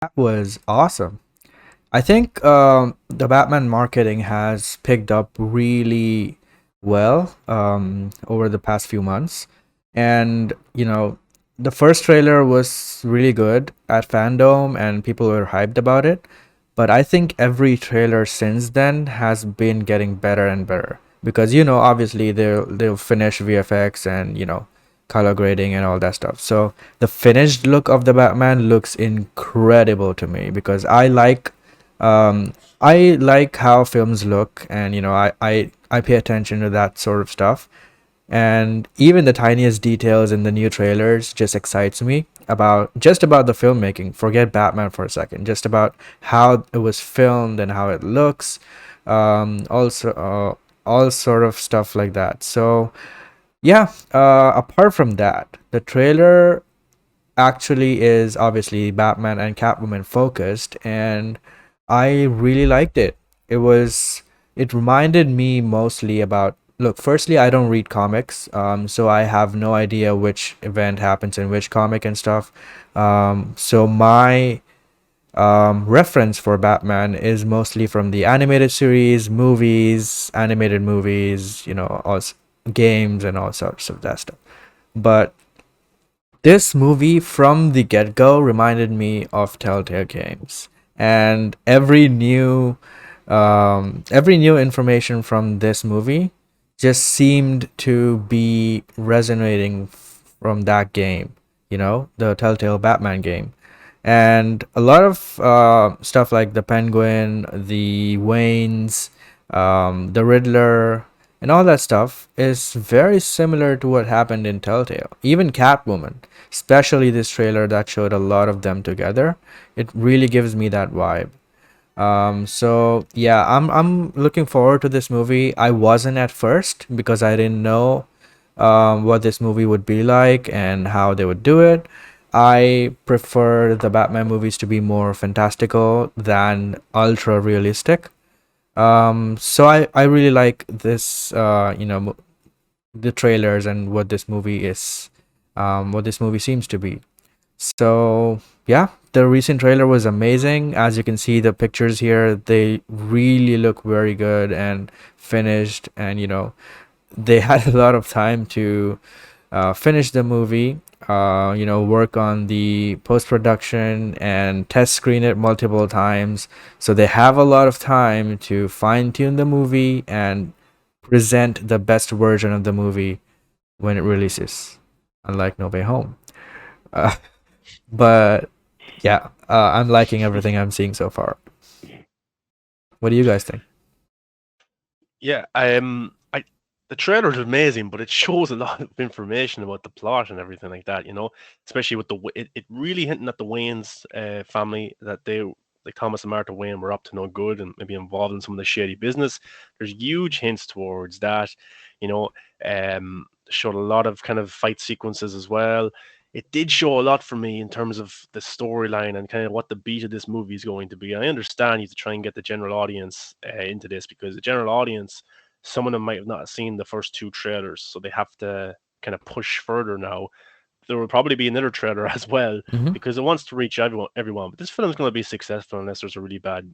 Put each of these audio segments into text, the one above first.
That was awesome. I think the Batman marketing has picked up really well over the past few months. And, the first trailer was really good at Fandom and people were hyped about it. But I think every trailer since then has been getting better and better because obviously they'll finish VFX and color grading and all that stuff. So the finished look of the Batman looks incredible to me because I like how films look, and I pay attention to that sort of stuff. And even the tiniest details in the new trailers just excites me about the filmmaking. Forget Batman for a second, just about how it was filmed and how it looks. Also, all sort of stuff like that. So yeah, apart from that, the trailer actually is obviously Batman and Catwoman focused, and I really liked it. It reminded me mostly about, look, firstly, I don't read comics, so I have no idea which event happens in which comic and stuff. So my reference for Batman is mostly from the animated series, movies, animated movies, games and all sorts of that stuff. But this movie from the get-go reminded me of Telltale games, and every new information from this movie just seemed to be resonating from that game, the Telltale Batman game. And a lot of stuff like the Penguin, the Waynes, the Riddler, and all that stuff is very similar to what happened in Telltale. Even Catwoman, especially this trailer that showed a lot of them together, it really gives me that vibe. So yeah, I'm looking forward to this movie. I wasn't at first because I didn't know what this movie would be like and how they would do it. I prefer the Batman movies to be more fantastical than ultra realistic. So I really like this, the trailers and what this movie seems to be. So yeah, the recent trailer was amazing. As you can see, the pictures here, they really look very good and finished, and they had a lot of time to finish the movie, work on the post production and test screen it multiple times. So they have a lot of time to fine tune the movie and present the best version of the movie when it releases, unlike No Way Home. Uh, but yeah, I'm liking everything I'm seeing so far. What do you guys think? Yeah, the trailer is amazing, but it shows a lot of information about the plot and everything like that. Especially with it really hinting at the Wayne's family that like Thomas and Martha Wayne were up to no good and maybe involved in some of the shady business. There's huge hints towards that. You know, showed a lot of kind of fight sequences as well. It did show a lot for me in terms of the storyline and kind of what the beat of this movie is going to be. I understand you have to try and get the general audience into this because the general audience, some of them might have not seen the first two trailers, so they have to kind of push further now. There will probably be another trailer as well Mm-hmm. because it wants to reach everyone. Everyone, but this film's going to be successful unless there's a really bad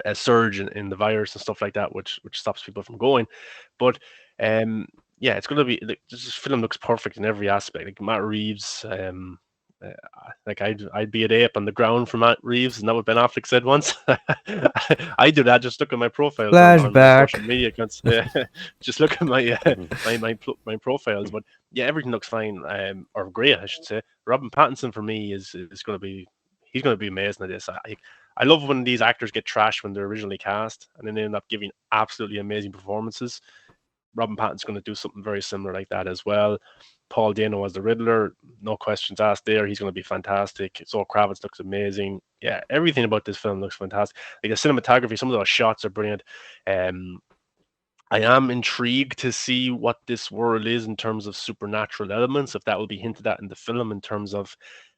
a surge in the virus and stuff like that, which stops people from going. But um, yeah, it's gonna be this film looks perfect in every aspect. Like Matt Reeves, uh, like I'd be an ape on the ground for Matt Reeves, and that what Ben Affleck said once. I do that. Just look at my profiles on my social Flashback. media accounts. Just look at my Mhm. my profiles. But yeah, everything looks fine, or great, I should say. Robin Pattinson for me is going to be he's going to be amazing at this. I love when these actors get trashed when they're originally cast and then they end up giving absolutely amazing performances. Robin Pattinson's going to do something very similar like that as well. Paul Dano as the Riddler, no questions asked there. He's going to be fantastic. So Kravitz looks amazing. Yeah, everything about this film looks fantastic. Like the cinematography, some of those shots are brilliant. Um, I am intrigued to see what this world is in terms of supernatural elements, if that will be hinted at in the film, in terms of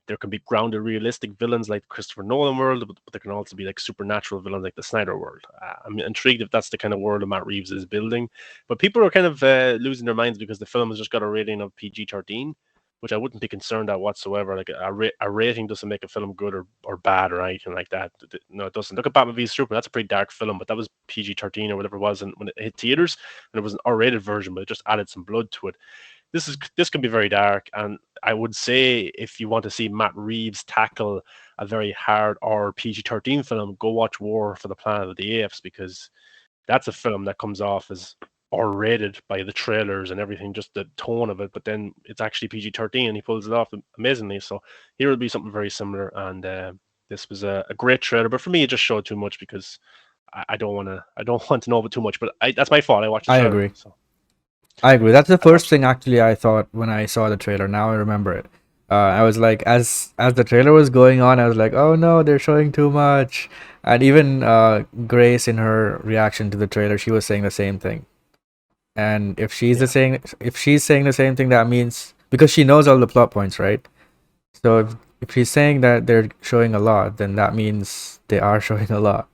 there can be grounded, realistic villains like Christopher Nolan world, but there can also be like supernatural villains like the Snyder world. I'm intrigued if that's the kind of world that Matt Reeves is building. But people are kind of losing their minds because the film has just got a rating of PG-13. which I wouldn't be concerned at whatsoever. Like a rating doesn't make a film good or bad or anything like that. No, it doesn't. Look at Batman v Superman. That's a pretty dark film, but that was PG-13 or whatever it was, and when it hit theaters, and it was an R-rated version, but it just added some blood to it. This can be very dark, and I would say if you want to see Matt Reeves tackle a very hard or PG-13 film, go watch War for the Planet of the Apes, because that's a film that comes off as R-rated by the trailers and everything, just the tone of it, but then it's actually PG-13 and he pulls it off amazingly. So here will be something very similar, and this was a great trailer, but for me it just showed too much because I don't want to know about too much, but that's my fault. I watched the I trailer, agree. so I agree. That's the I first watched. thing actually I thought when I saw the trailer. Now I remember it. I was like, as the trailer was going on, I was like, oh no, they're showing too much. And even Grace, in her reaction to the trailer, she was saying the same thing. And Yeah, if she's saying the same thing, that means because she knows all the plot points, right? So if she's saying that they're showing a lot, then that means they are showing a lot.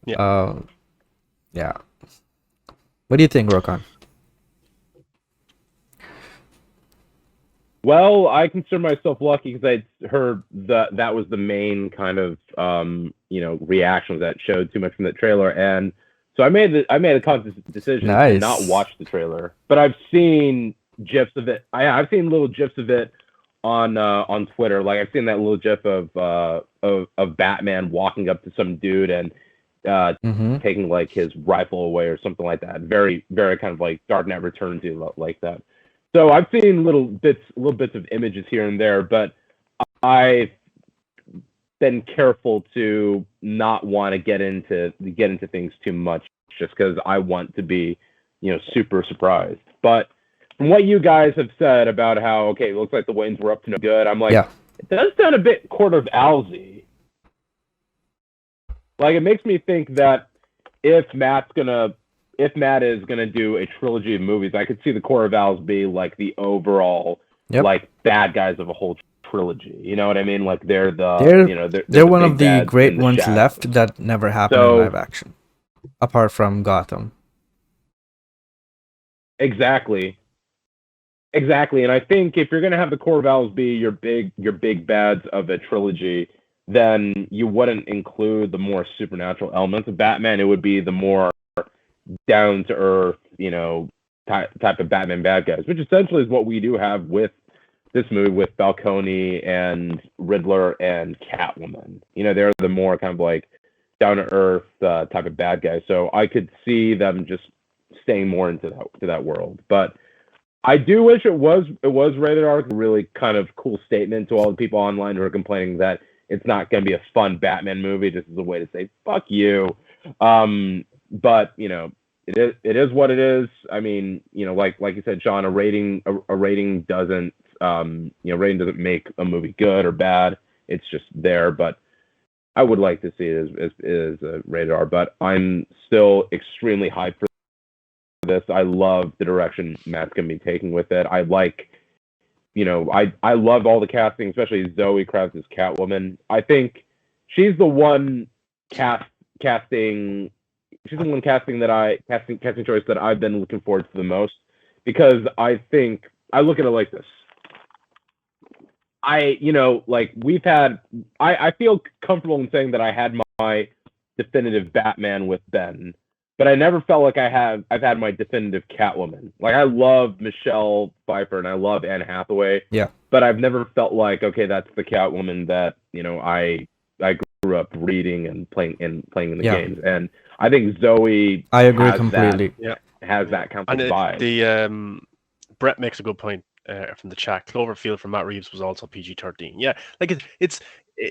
yeah. Uh, yeah. What do you think, Rokan? Well, I consider myself lucky because I heard that was the main kind of reaction that showed too much from the trailer, and so I made a conscious decision to not Nice. watch the trailer. But I've seen gifs of it. I've seen little gifs of it on Twitter. Like I've seen that little gif of Batman walking up to some dude and uh, Mm-hmm. taking like his rifle away or something like that. Very very kind of like Dark Knight Returns like that. So I've seen little bits of images here and there, but I've been careful to not want to get into things too much, just because I want to be, super surprised. But from what you guys have said about how okay, it looks like the Waynes were up to no good, I'm like, Yeah. it does sound a bit Court of Owlsy. Like it makes me think that if Matt is gonna do a trilogy of movies, I could see the Core of Owls be like the overall Yep. like bad guys of a whole trilogy. You know what I mean? Like they're They're they're they're the one of big the bads great in the ones left shadows. that never happened in So live action, apart from Gotham. exactly, exactly. And I think if you're gonna have the Core of Owls be your big bads of a trilogy, then you wouldn't include the more supernatural elements of Batman. It would be the more down to earth, type of Batman bad guys, which essentially is what we do have with this movie with Falcone and Riddler and Catwoman. They're the more kind of like down to earth type of bad guys. So I could see them just staying more into that world. But I do wish it was rated R. Really kind of cool statement to all the people online who are complaining that it's not going to be a fun Batman movie. Just as a way to say fuck you. But it is what it is. I mean, like you said, Sean, a rating doesn't rating doesn't make a movie good or bad. It's just there. But I would like to see it as rated R. But I'm still extremely hyped for this. I love the direction Matt's gonna be taking with it. I love all the casting, especially Zoe Kravitz as Catwoman. I think she's the one casting she's the one casting choice that I've been looking forward to the most, because I think I look at it like this. Like I feel comfortable in saying that I had my definitive Batman with Ben, but I never felt like I've had my definitive Catwoman. Like I love Michelle Pfeiffer and I love Anne Hathaway, Yeah. but I've never felt like okay, that's the Catwoman that I grew up reading and playing in the Yeah. games. And I think Zoe I agree completely. Yeah, has that kind of and like vibe. the Brett makes a good point from the chat. Cloverfield from Matt Reeves was also PG-13. Yeah, like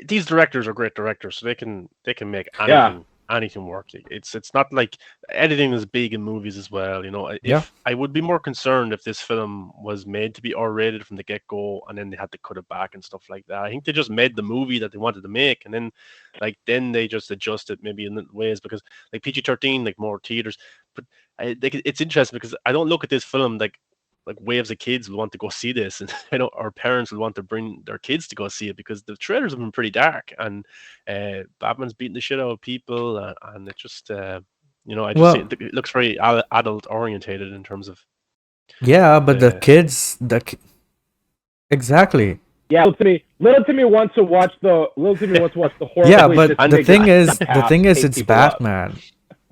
these directors are great directors, so they can make Yeah, anything work. It's not like editing is big in movies as well. Yeah. If I would be more concerned if this film was made to be R-rated from the get-go, and then they had to cut it back and stuff like that. I think they just made the movie that they wanted to make, and then they just adjusted maybe in ways, because like PG-13, like more theaters. But it's interesting because I don't look at this film like waves of kids will want to go see this, and our parents will want to bring their kids to go see it, because the trailers have been pretty dark, and Batman's beating the shit out of people, and it just I just see Well, it looks very adult orientated in terms of yeah, but the the kids, the ki- Exactly. Yeah, little Timmy wants to watch the Yeah, horribly but And disfigured the psychopath thing is, take it's people up. Batman.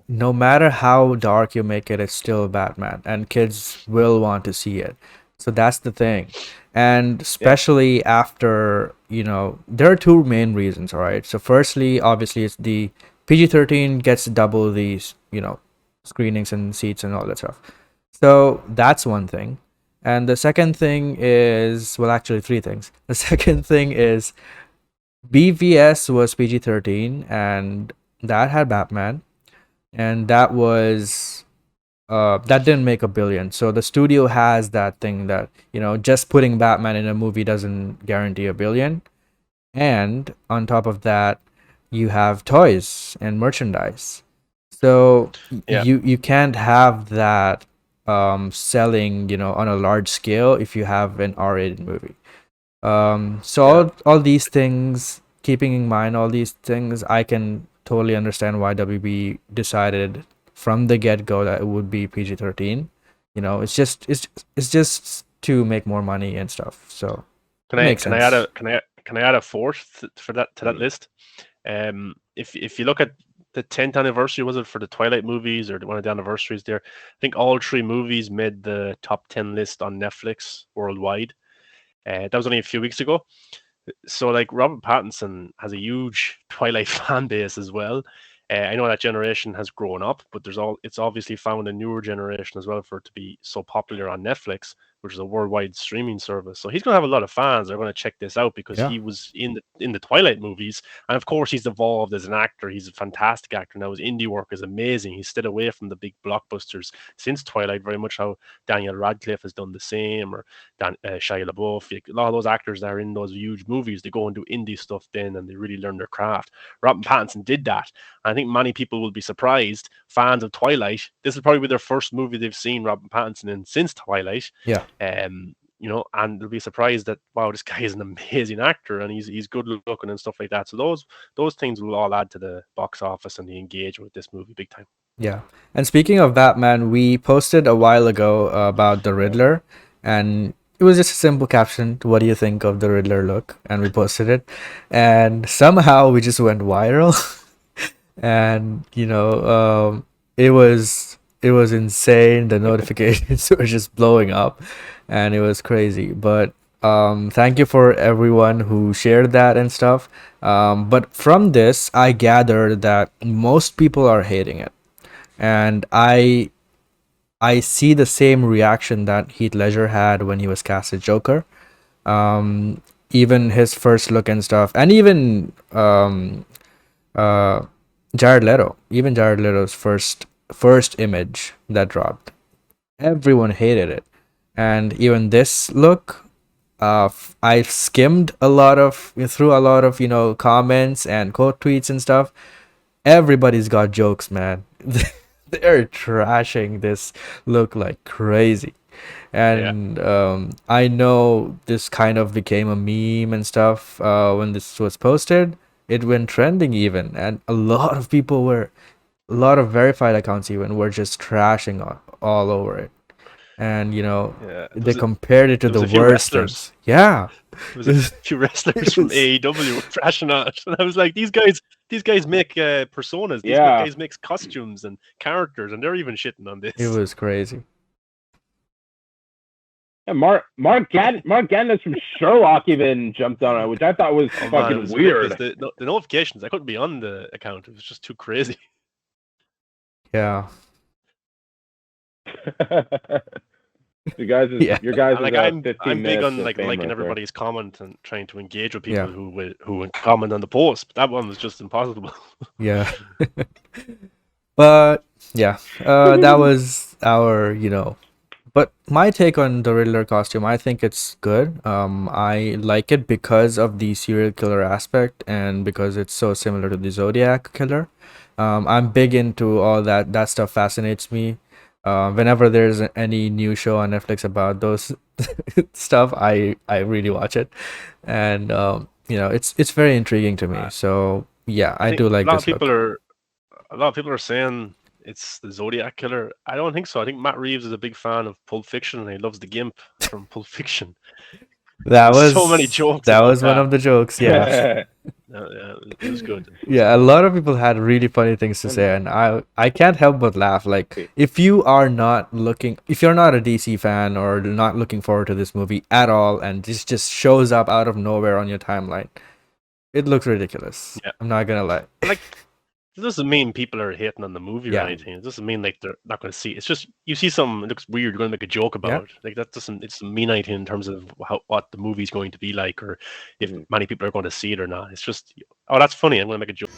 No matter how dark you make it, it's still Batman, and kids will want to see it. So that's the thing. And yeah, especially after, there are two main reasons, all right? So firstly, obviously, it's the PG-13 gets double these, screenings and seats and all that stuff. So that's one thing. And the second thing is, well, actually, three things. The second thing is BVS was PG-13, and that had Batman, and that didn't make a billion. So the studio has that thing that, just putting Batman in a movie doesn't guarantee a billion. And on top of that, you have toys and merchandise. So yeah, you can't have that selling, on a large scale if you have an R-rated movie. So yeah. all these things, keeping in mind all these things, I can totally understand why WB decided from the get-go that it would be PG-13. It's just to make more money and stuff. So Can it I makes can I add sense. a can I add a fourth for that to that Mm. list? If you look at the 10th anniversary, was it for the Twilight movies or one of the anniversaries there? I think all three movies made the top 10 list on Netflix worldwide. That was only a few weeks ago. So like Robert Pattinson has a huge Twilight fan base as well. I know that generation has grown up, but it's obviously found a newer generation as well for it to be so popular on Netflix, which is a worldwide streaming service. So he's going to have a lot of fans that are going to check this out because Yeah. he was in the Twilight movies, and of course he's evolved as an actor. He's a fantastic actor now. His indie work is amazing. He's stayed away from the big blockbusters since Twilight, very much how Daniel Radcliffe has done the same, or Shia LaBeouf. A lot of those actors that are in those huge movies, they go and do indie stuff then, and they really learn their craft. Robert Pattinson did that. And I think many people will be surprised. Fans of Twilight, this will probably be their first movie they've seen Robert Pattinson in since Twilight. Yeah. And they'll be surprised that wow, this guy is an amazing actor and he's good looking and stuff like that. So those things will all add to the box office and the engagement with this movie big time. Yeah. And speaking of Batman, we posted a while ago about the Riddler, and it was just a simple caption, "What do you think of the Riddler look?" And we posted it, and somehow we just went viral. And it was insane. The notifications were just blowing up, and it was crazy. But thank you for everyone who shared that and stuff. But from this, I gathered that most people are hating it, and I see the same reaction that Heath Ledger had when he was cast as Joker. Um, Even his first look and stuff, and even uh, Jared Leto's first image that dropped, everyone hated it. And even this look, I've skimmed through a lot of comments and quote tweets and stuff. Everybody's got jokes, man. They're trashing this look like crazy. Yeah, And I know this kind of became a meme and stuff when this was posted. It went trending even, and a lot of verified accounts even were just trashing all over it. And yeah. they compared it to There was the a few worst wrestlers. things. Yeah. There was a it few wrestlers from was AEW were trashing on it, and I was like, these guys make personas. These Yeah. guys make costumes and characters, and they're even shitting on it this. was crazy. Yeah, Mark Gatiss from Sherlock even jumped on it, which I thought was Oh man, it fucking was ridiculous. weird. The notifications, I couldn't be on the account. It was just too crazy. Yeah. Yeah. Your guys' And like 15 I'm big minutes on of like fame liking right there. everybody's comment and trying to engage with people Yeah. who would comment on the post. But that one was just impossible. Yeah. But yeah, that was our, but my take on the Riddler costume, I think it's good. I like it because of the serial killer aspect and because it's so similar to the Zodiac killer. I'm big into all that. That stuff fascinates me. Whenever there's any new show on Netflix about those stuff, I really watch it, and it's very intriguing to me. Uh, So yeah, I I think do like this look. a lot of people are saying it's the Zodiac killer. I don't think so. I think Matt Reeves is a big fan of Pulp Fiction and he loves the Gimp from Pulp Fiction. That There's so many was jokes that about was one that. of the jokes, yeah. Yeah, it was good. Yeah, a lot of people had really funny things to say, and I can't help but laugh. Like, if you're not a DC fan or not looking forward to this movie at all, and this just shows up out of nowhere on your timeline, it looks ridiculous. Yeah. I'm not gonna lie. Like, it doesn't mean people are hating on the movie or Yeah. anything. It doesn't mean like they're not going to see it. It's just you see something, it looks weird, you're going to make a joke about it. Like that doesn't mean anything in terms of what the movie's going to be like, or if many people are going to see it or not. It's just, oh, that's funny, I'm going to make a joke.